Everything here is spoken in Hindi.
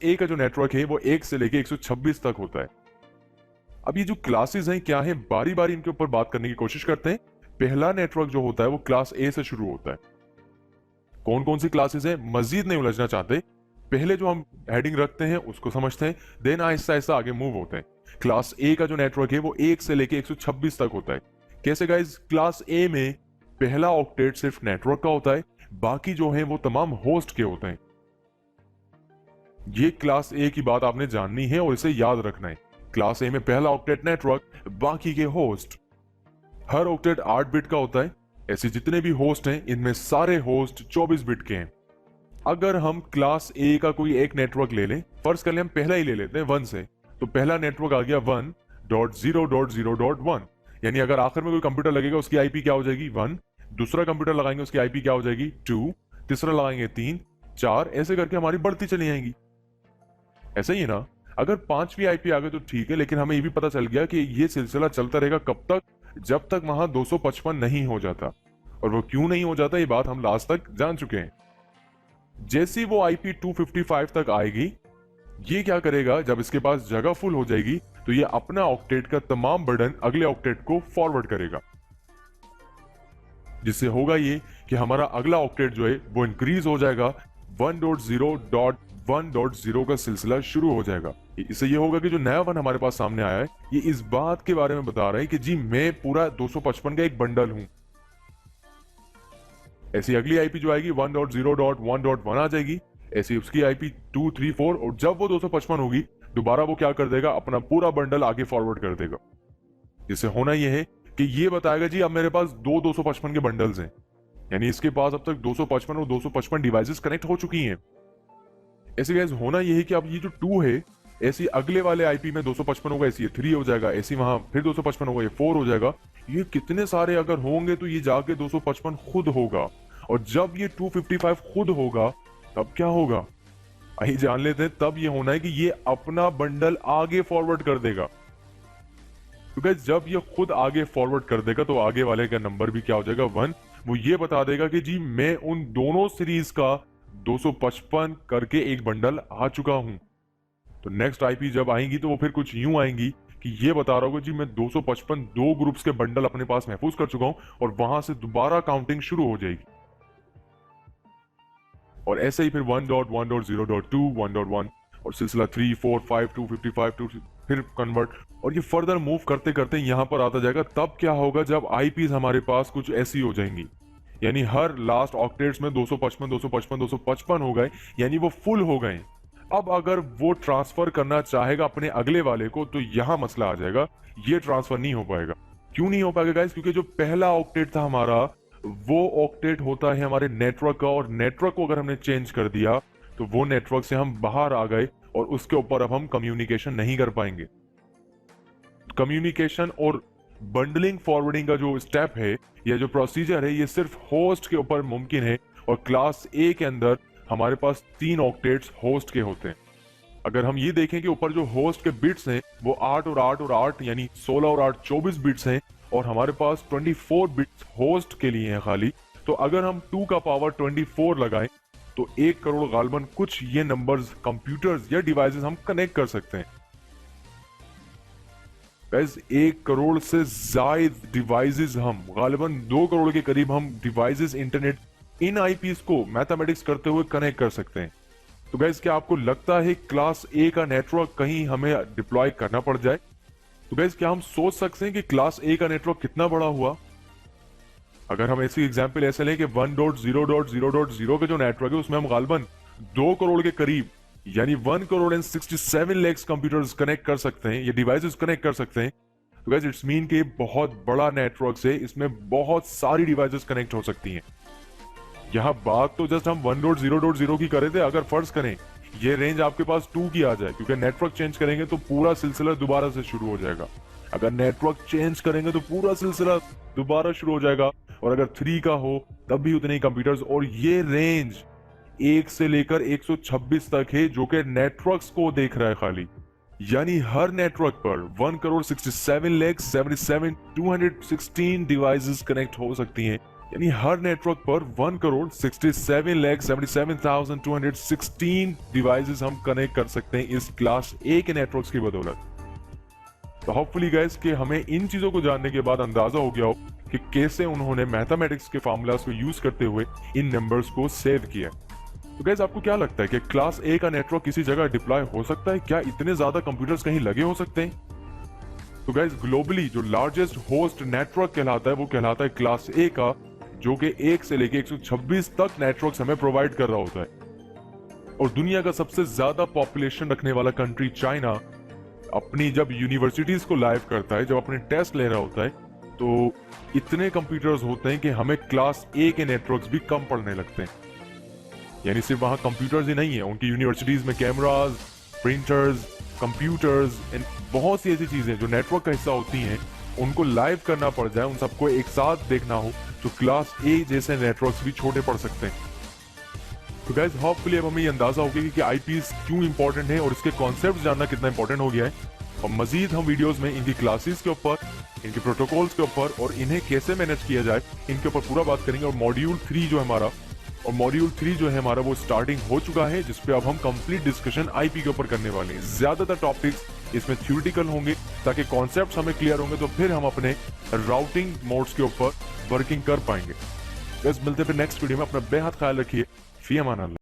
ए का जो नेटवर्क है वो 1 से लेके 126 तक होता है। अब ये जो क्लासेस हैं क्या है, बारी बारी इनके ऊपर बात करने की कोशिश करते हैं। पहला नेटवर्क जो होता है वो क्लास ए से शुरू होता है। कौन कौन सी क्लासेस हैं, मजीद नहीं उलझना चाहते, पहले जो हम हेडिंग रखते हैं उसको समझते हैं, देन आहिस्ता आहिस्ता आगे मूव होते हैं। क्लास ए का जो नेटवर्क है वो 1 से लेके 126 तक होता है। कैसे गाइस? क्लास ए में पहला ऑक्टेट सिर्फ नेटवर्क का होता है, बाकी जो है वो तमाम होस्ट के होते हैं। ये क्लास ए की बात आपने जाननी है और इसे याद रखना है। क्लास ए में पहला ऑक्टेट नेटवर्क, बाकी के होस्ट। हर ऑक्टेट 8 बिट का होता है। ऐसे जितने भी होस्ट हैं इनमें सारे होस्ट 24 बिट के हैं। अगर हम क्लास ए का कोई एक नेटवर्क ले लें, फर्ज कर लें हम पहला ही ले लेते हैं 1 से, तो पहला नेटवर्क आ गया 1.0.0.1, यानी अगर आखिर में कोई कंप्यूटर लगेगा उसकी आईपी क्या हो जाएगी 1, दूसरा कंप्यूटर लगाएंगे उसकी आईपी क्या हो जाएगी 2, तीसरा लगाएंगे 3, 4, ऐसे करके हमारी बढ़ती चली जाएंगी। ऐसा ही है ना? अगर 5वीं आईपी आ गई तो ठीक है, लेकिन हमें ये भी पता चल गया कि ये सिलसिला चलता रहेगा कब तक, जब तक वहां 255 नहीं हो जाता। और वो क्यों नहीं हो जाता ये बात हम लास्ट तक जान चुके हैं। जैसी वो आईपी 255 तक आएगी, ये क्या करेगा, जब इसके पास जगह फुल हो जाएगी तो ये अपना ऑक्टेट का तमाम बर्डन अगले ऑक्टेट को फॉरवर्ड करेगा, जिससे होगा ये कि हमारा अगला ऑक्टेट जो है वो इंक्रीज हो जाएगा, 1.0.1.0 का सिलसिला शुरू हो जाएगा। इससे ये होगा कि जो नया वन हमारे पास सामने आया है ये इस बात के बारे में बता रहा है कि जी मैं पूरा 255 का एक बंडल हूं। ऐसी अगली आईपी जो आएगी 1.0.1.1 आ जाएगी, ऐसी उसकी आईपी 2, 3, 4, और जब वो 255 होगी दोबारा वो क्या कर देगा, अपना पूरा बंडल आगे फॉरवर्ड कर देगा। जिससे होना यह है कि ये बताएगा जी अब मेरे पास 255 के बंडल्स हैं, यानी इसके पास अब तक 255 और 255 डिवाइसेस कनेक्ट हो चुकी हैं। ऐसे गाइस होना यह है कि अब ये जो 2 है, ऐसी अगले वाले आईपी में 255 होगा, ऐसी ये 3 हो जाएगा, ऐसी वहां फिर 255 होगा, ये 4 हो जाएगा। ये कितने सारे अगर होंगे तो ये जाके 255 खुद होगा, और जब ये 255 खुद होगा तब क्या होगा आइए जान लेते हैं। तब ये होना है कि ये अपना बंडल आगे फॉरवर्ड कर देगा। तो गाइस जब ये खुद आगे फॉरवर्ड कर देगा तो आगे वाले का नंबर भी क्या हो जाएगा 1। वो ये बता देगा कि जी मैं उन दोनों सीरीज का 255 करके एक बंडल आ चुका हूं। तो नेक्स्ट आईपी जब आएंगी तो वो फिर कुछ यूं आएंगी कि ये बता रहा होगा जी मैं 255 दो ग्रुप्स के बंडल अपने पास महफूज कर चुका हूं, और वहां से दोबारा काउंटिंग शुरू हो जाएगी। और ऐसे ही फिर 1.1.0.2, 1.1 और सिलसिला 3, 4, 5, 255, 2 फिर कन्वर्ट, और ये फर्दर मूव करते करते यहां पर आता जाएगा। तब क्या होगा जब आईपीज हमारे पास कुछ ऐसी हो जाएंगी, यानी हर लास्ट ऑक्टेट्स में 255, 255, 255 हो गए, यानी वो फुल हो गए। अब अगर वो ट्रांसफर करना चाहेगा अपने अगले वाले को तो यहां मसला आ जाएगा, ये ट्रांसफर नहीं हो पाएगा। क्यों नहीं हो पाएगा गाइस? क्योंकि जो पहला ऑक्टेट था हमारा वो ऑक्टेट होता है हमारे नेटवर्क का, और नेटवर्क को अगर हमने चेंज कर दिया तो वो नेटवर्क से हम बाहर आ गए और उसके ऊपर अब हम कम्युनिकेशन नहीं कर पाएंगे। कम्युनिकेशन और बंडलिंग फॉरवर्डिंग का जो स्टेप है या जो प्रोसीजर है ये सिर्फ होस्ट के ऊपर मुमकिन है, और क्लास ए के अंदर हमारे पास 3 ऑक्टेट्स होस्ट के होते हैं। अगर हम ये देखें कि ऊपर जो होस्ट के बिट्स हैं वो 8 और 8 और 8 यानी 16 और 8 24 बिट्स हैं, और हमारे पास 24 बिट्स होस्ट के लिए हैं खाली। तो अगर हम 2 का पावर 24 लगाएं तो 1 करोड़ गालबन कुछ ये नंबर्स, कंप्यूटर्स या डिवाइसेस हम कनेक्ट कर सकते हैं। गाइस 1 करोड़ से ज्यादा डिवाइसेस, हम गालिबन 2 करोड़ के करीब हम डिवाइसेस इंटरनेट इन आईपीस को मैथमेटिक्स करते हुए कनेक्ट कर सकते हैं। तो गाइस क्या आपको लगता है क्लास ए का नेटवर्क कहीं हमें डिप्लॉय करना पड़ जाए? तो गाइस क्या हम सोच सकते हैं कि क्लास ए का नेटवर्क कितना बड़ा हुआ? अगर हम ऐसी एग्जांपल ऐसे लें कि 1.0.0.0 के जो नेटवर्क है उसमें हम गालिबन 2 करोड़ के करीब यानी 1 crore and 67 lakh computers connect कर सकते हैं, ये डिवाइसेस कनेक्ट कर सकते हैं। तो गाइस इट्स मीन कि बहुत बड़ा नेटवर्क से इसमें बहुत सारी डिवाइसेस कनेक्ट हो सकती हैं। यहाँ बात तो जस्ट हम 1.0.0 की करे थे। अगर फर्ज करें ये रेंज आपके पास 2 की आ जाए, क्योंकि नेटवर्क चेंज करेंगे तो पूरा सिलसिला दोबारा से शुरू हो जाएगा। अगर नेटवर्क चेंज करेंगे तो पूरा सिलसिला दोबारा शुरू हो जाएगा, और अगर 3 का हो तब भी उतने ही कंप्यूटर्स, और ये रेंज 1 से लेकर 126 तक है जो कि नेटवर्क्स को देख रहा है खाली। यानी हर नेटवर्क पर 1 करोड़ 67 लाख 77 216 डिवाइसेस कनेक्ट हो सकती हैं यानी हर नेटवर्क पर 1,67,77,216 डिवाइसेस हम कनेक्ट कर सकते हैं इस क्लास ए के नेटवर्क्स की बदौलत। तो होपफुली गाइस कि हमें इन चीजों को जानने के बाद अंदाजा हो गया हो कि कैसे उन्होंने मैथमेटिक्स के फार्मूलाज को यूज करते हुए इन नंबर्स को सेव किया। तो गाइस आपको क्या लगता है कि क्लास ए का नेटवर्क किसी जगह डिप्लॉय हो सकता है? क्या इतने ज्यादा कंप्यूटर्स कहीं लगे हो सकते हैं? तो गाइस ग्लोबली जो लार्जेस्ट होस्ट नेटवर्क कहलाता है वो कहलाता है क्लास ए का, जो कि 1 से लेके 126 तक नेटवर्क्स हमें प्रोवाइड कर रहा होता है। और दुनिया का सबसे ज्यादा पॉपुलेशन रखने वाला कंट्री चाइना अपनी जब यूनिवर्सिटीज को लाइव करता है, जब अपने टेस्ट ले रहा होता है, तो इतने कंप्यूटर्स होते हैं कि हमें क्लास ए के नेटवर्क्स भी कम पड़ने लगते हैं। यानी सिर्फ वहां कंप्यूटर्स ही नहीं है, उनकी यूनिवर्सिटीज में कैमराज, प्रिंटर्स, कंप्यूटर्स एंड बहुत सी ऐसी चीजें जो नेटवर्क का हिस्सा होती हैं, उनको लाइव करना पड़ जाए, उन सबको एक साथ देखना हो, तो क्लास ए जैसे नेटवर्क्स भी छोटे पड़ सकते हैं। तो गाइस होपफुली अब हमें ये अंदाजा हो गया कि आईपीस क्यों इंपॉर्टेंट है और इसके कॉन्सेप्ट जानना कितना इंपॉर्टेंट हो गया है। और मजीद हम वीडियोस में इनकी क्लासेस के ऊपर, इनके प्रोटोकॉल्स के ऊपर और इन्हें कैसे मैनेज किया जाए, इनके ऊपर पूरा बात करेंगे। और मॉड्यूल 3 जो है हमारा वो स्टार्टिंग हो चुका है, जिसपे अब हम कंप्लीट डिस्कशन आईपी के ऊपर करने वाले हैं। ज्यादातर टॉपिक्स इसमें थ्योरेटिकल होंगे ताकि कॉन्सेप्ट्स हमें क्लियर होंगे, तो फिर हम अपने राउटिंग मोड्स के ऊपर वर्किंग कर पाएंगे। बस मिलते फिर नेक्स्ट वीडियो में। अपना बेहद ख्याल रखिए। फी अमान अल्लाह।